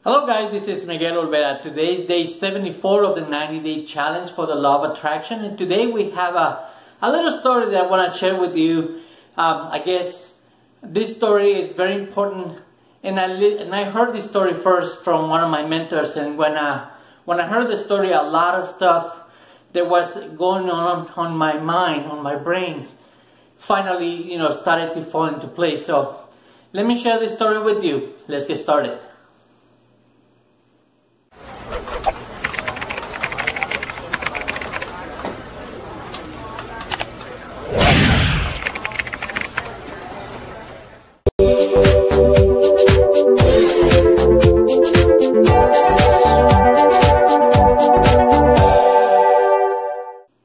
Hello guys, this is Miguel Olvera. Today is day 74 of the 90-day challenge for the law of attraction, and today we have a little story that I want to share with you. I guess this story is very important, and I heard this story first from one of my mentors, and when I heard the story, a lot of stuff that was going on my mind, on my brain, finally started to fall into place. So let me share this story with you. Let's get started.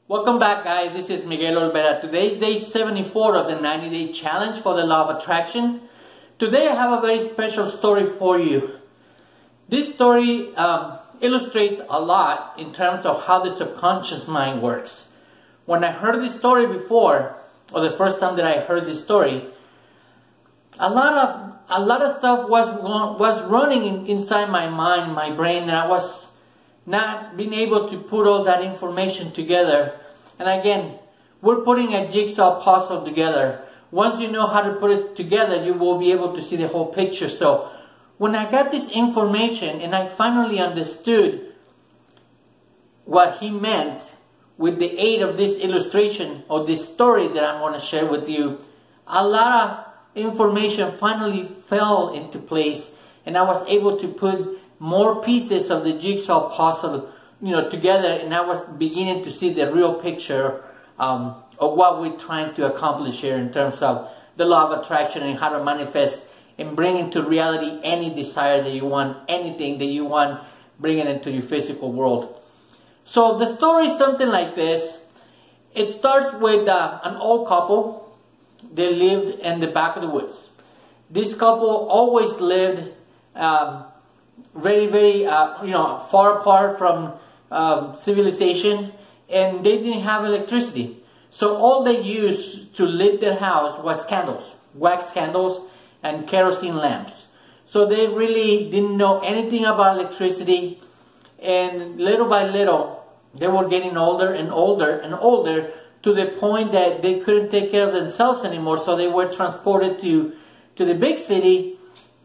Welcome back guys, this is Miguel Olvera. Today is day 74 of the 90-day challenge for the law of attraction. Today I have a very special story for you. This story illustrates a lot in terms of how the subconscious mind works. When I heard this story before, or the first time that I heard this story, a lot of stuff was running inside my mind, my brain, and I was not being able to put all that information together. And again, we're putting a jigsaw puzzle together. Once you know how to put it together, you will be able to see the whole picture. So when I got this information and I finally understood what he meant with the aid of this illustration or this story that I'm going to share with you, a lot of information finally fell into place, and I was able to put more pieces of the jigsaw puzzle together, and I was beginning to see the real picture of what we're trying to accomplish here in terms of the law of attraction and how to manifest and bring into reality any desire that you want, anything that you want, bring it into your physical world. So the story is something like this. It starts with an old couple. They lived in the back of the woods. This couple always lived very far apart from civilization, and they didn't have electricity. So all they used to lit their house was candles, wax candles and kerosene lamps. So they really didn't know anything about electricity, and little by little they were getting older and older and older, to the point that they couldn't take care of themselves anymore. So they were transported to the big city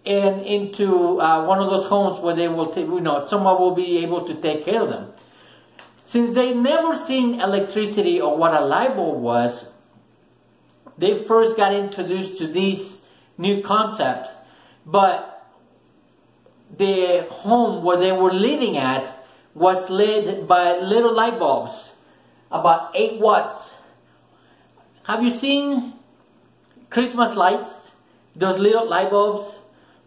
and into one of those homes where they will someone will be able to take care of them. Since they never seen electricity or what a light bulb was, they first got introduced to this new concept. But the home where they were living at was lit by little light bulbs, about 8 watts. Have you seen Christmas lights? Those little light bulbs?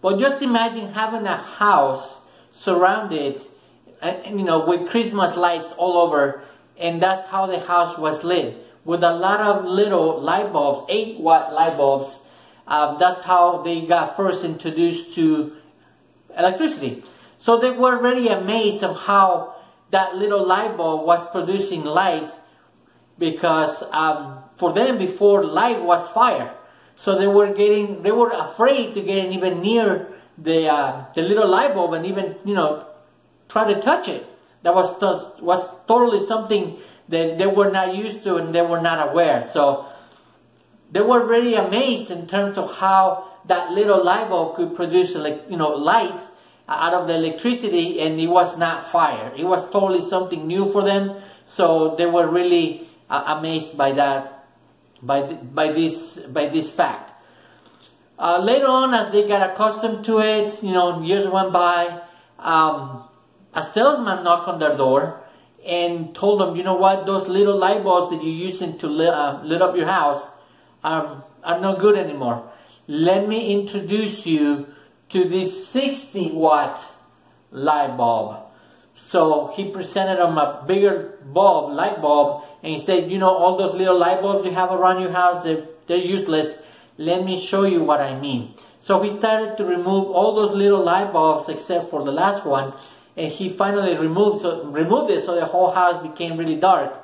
Well, just imagine having a house surrounded with Christmas lights all over, and that's how the house was lit, with a lot of little light bulbs, 8-watt light bulbs. That's how they got first introduced to electricity. So they were very amazed of how that little light bulb was producing light, because for them before, light was fire. So they were afraid to get even near the little light bulb and even try to touch it. That was totally something that they were not used to and they were not aware. So they were very amazed in terms of how that little light bulb could produce light out of the electricity, and it was not fire. It was totally something new for them. So they were really amazed by that, by this fact. Later on, as they got accustomed to it, years went by. A salesman knocked on their door and told them, you know what, those little light bulbs that you're using to lit up your house are no good anymore. Let me introduce you to this 60-watt light bulb. So he presented them a bigger light bulb, and he said, all those little light bulbs you have around your house, they're useless. Let me show you what I mean. So he started to remove all those little light bulbs except for the last one, and he finally removed it, so the whole house became really dark.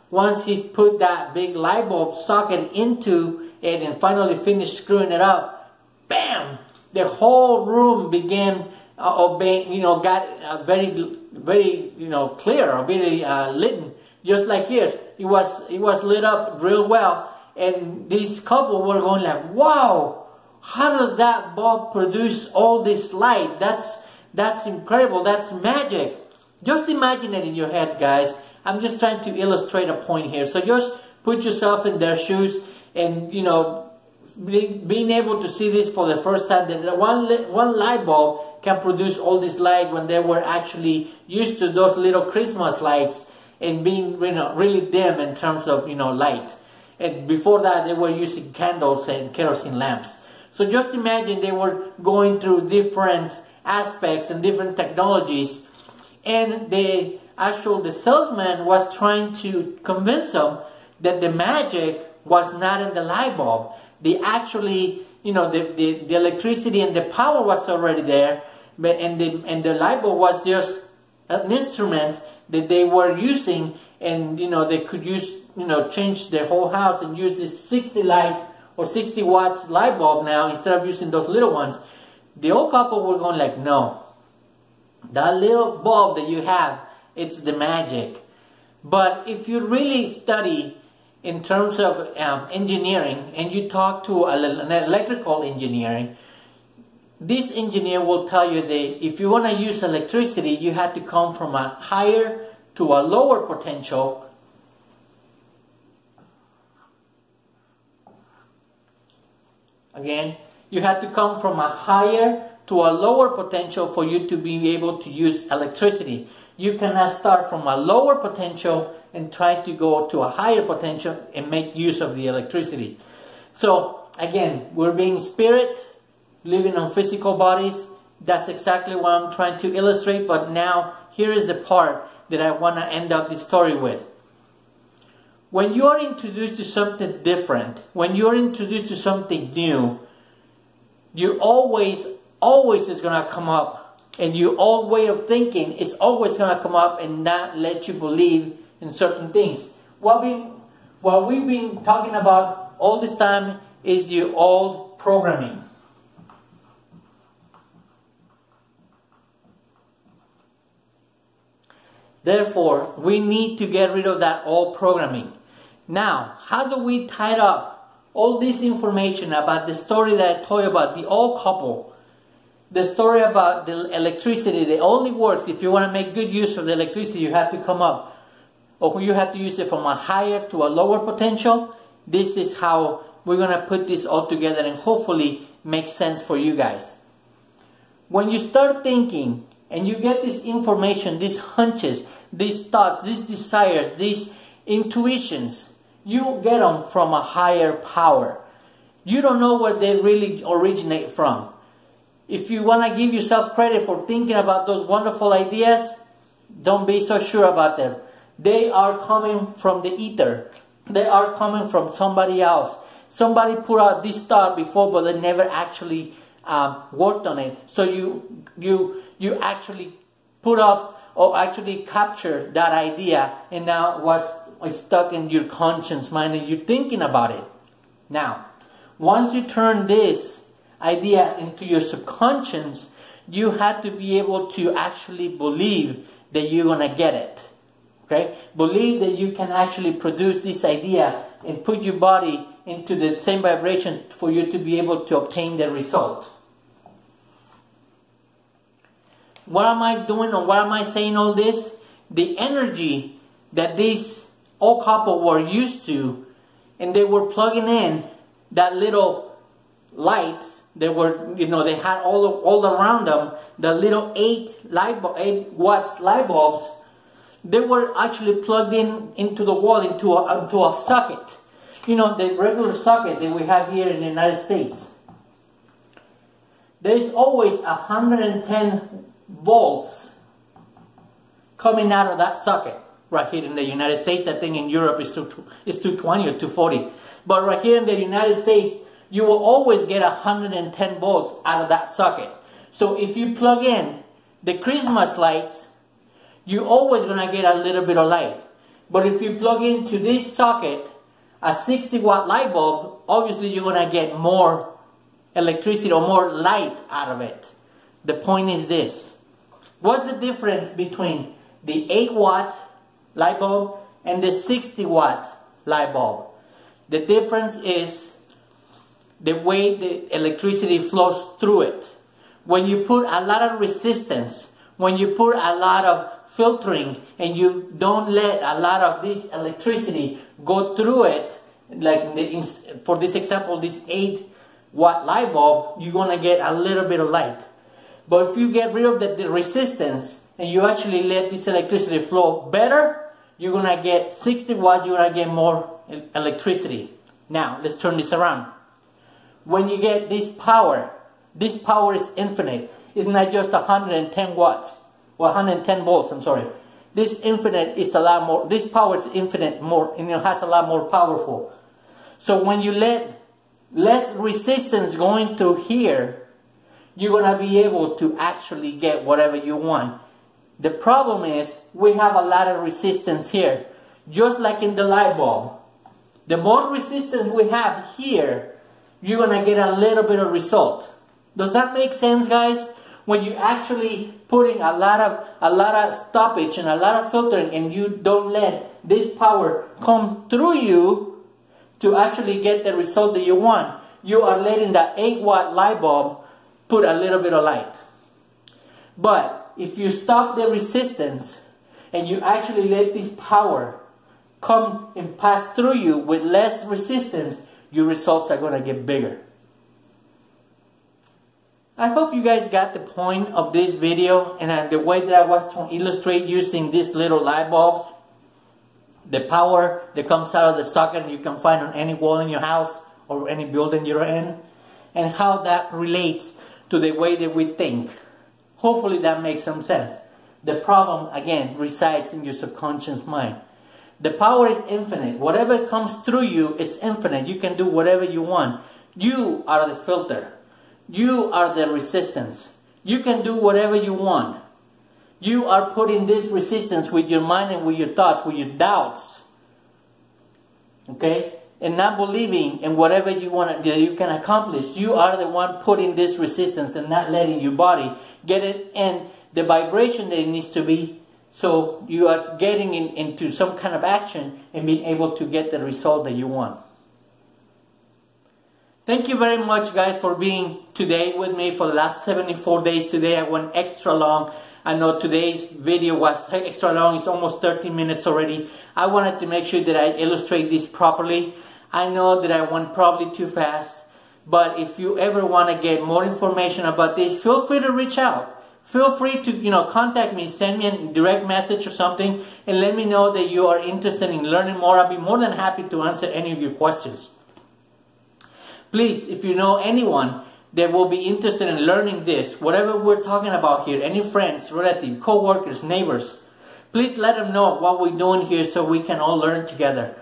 Once he put that big light bulb socket into it and finally finished screwing it up, bam! The whole room began obeying, got very, very, clear or very lit. Just like here, it was lit up real well, and this couple were going like, wow, how does that bulb produce all this light? That's incredible. That's magic. Just imagine it in your head, guys. I'm just trying to illustrate a point here. So just put yourself in their shoes, and being able to see this for the first time, that one light bulb can produce all this light when they were actually used to those little Christmas lights and being really dim in terms of light. And before that, they were using candles and kerosene lamps. So just imagine they were going through different aspects and different technologies, and the salesman was trying to convince them that the magic was not in the light bulb. They actually, the electricity and the power was already there, and the light bulb was just an instrument that they were using, and they could use, change their whole house and use this 60 light or 60 watts light bulb now instead of using those little ones. The old couple were going like, no, that little bulb that you have, it's the magic. But if you really study in terms of engineering, and you talk to an electrical engineering, this engineer will tell you that if you want to use electricity, you have to come from a higher to a lower potential. Again, you have to come from a higher to a lower potential for you to be able to use electricity. You cannot start from a lower potential and try to go to a higher potential and make use of the electricity. So again, we're being spirit, living on physical bodies. That's exactly what I'm trying to illustrate. But now, here is the part that I want to end up this story with. When you are introduced to something different, when you're introduced to something new, you always is going to come up, and your old way of thinking is always going to come up and not let you believe in certain things. What we've been talking about all this time is your old programming. Therefore, we need to get rid of that old programming. Now, how do we tie up all this information about the story that I told you about, the old couple, the story about the electricity that only works if you want to make good use of the electricity, you have to come up, or you have to use it from a higher to a lower potential. This is how we're going to put this all together and hopefully make sense for you guys. When you start thinking and you get this information, these hunches, these thoughts, these desires, these intuitions, you get them from a higher power. You don't know where they really originate from. If you want to give yourself credit for thinking about those wonderful ideas, don't be so sure about them. They are coming from the ether. They are coming from somebody else. Somebody put out this thought before, but they never actually worked on it. So you actually put up or actually capture that idea, and now it's stuck in your conscious mind and you're thinking about it. Now, once you turn this idea into your subconscious, you have to be able to actually believe that you're going to get it. Okay? Believe that you can actually produce this idea and put your body into the same vibration for you to be able to obtain the result. What am I doing, or why am I saying all this? The energy that this old couple were used to, and they were plugging in that little light. They were, they had all around them the little 8 watts light bulbs. They were actually plugged into the wall, into a socket. The regular socket that we have here in the United States. There is always 110 volts coming out of that socket right here in the United States. I think in Europe it's 220 or 240. But right here in the United States, you will always get 110 volts out of that socket. So if you plug in the Christmas lights, you're always going to get a little bit of light. But if you plug into this socket a 60 watt light bulb, obviously you're going to get more electricity or more light out of it. The point is this. What's the difference between the 8-watt light bulb and the 60-watt light bulb? The difference is the way the electricity flows through it. When you put a lot of resistance, when you put a lot of filtering, and you don't let a lot of this electricity go through it, like for this example, this 8-watt light bulb, you're going to get a little bit of light. But if you get rid of the resistance and you actually let this electricity flow better, you're going to get 60 watts, you're going to get more electricity. Now, let's turn this around. When you get this power is infinite. It's not just 110 watts, or 110 volts, I'm sorry. This infinite is a lot more, this power is infinite more, and it has a lot more powerful. So when you let less resistance going through here, you're going to be able to actually get whatever you want. The problem is we have a lot of resistance here, just like in the light bulb. The more resistance we have here, you're going to get a little bit of result. Does that make sense, guys? When you actually putting a lot of stoppage and a lot of filtering, and you don't let this power come through you to actually get the result that you want, you are letting the 8-watt light bulb put a little bit of light. But if you stop the resistance and you actually let this power come and pass through you with less resistance, your results are going to get bigger. I hope you guys got the point of this video and the way that I was to illustrate using these little light bulbs. The power that comes out of the socket you can find on any wall in your house or any building you're in, and how that relates to the way that we think. Hopefully that makes some sense. The problem, again, resides in your subconscious mind. The power is infinite. Whatever comes through you is infinite. You can do whatever you want. You are the filter. You are the resistance. You can do whatever you want. You are putting this resistance with your mind and with your thoughts, with your doubts. Okay? And not believing in whatever you want that you can accomplish. You are the one putting this resistance and not letting your body get it in the vibration that it needs to be. So you are getting into some kind of action and being able to get the result that you want. Thank you very much, guys, for being today with me for the last 74 days. Today I went extra long. I know today's video was extra long. It's almost 30 minutes already. I wanted to make sure that I illustrate this properly. I know that I went probably too fast. But if you ever want to get more information about this, feel free to reach out. Feel free to, contact me. Send me a direct message or something. And let me know that you are interested in learning more. I'll be more than happy to answer any of your questions. Please, if you know anyone that will be interested in learning this, whatever we're talking about here, any friends, relatives, co-workers, neighbors, please let them know what we're doing here so we can all learn together.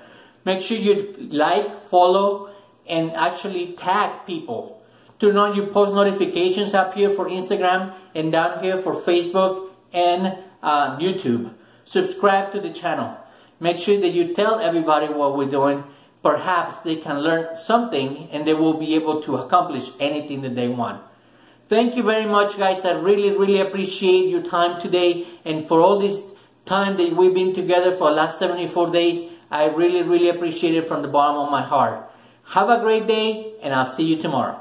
Make sure you like, follow, and actually tag people. Turn on your post notifications up here for Instagram and down here for Facebook and YouTube. Subscribe to the channel. Make sure that you tell everybody what we're doing. Perhaps they can learn something and they will be able to accomplish anything that they want. Thank you very much, guys. I really appreciate your time today, and for all this time that we've been together for the last 74 days. I really appreciate it from the bottom of my heart. Have a great day, and I'll see you tomorrow.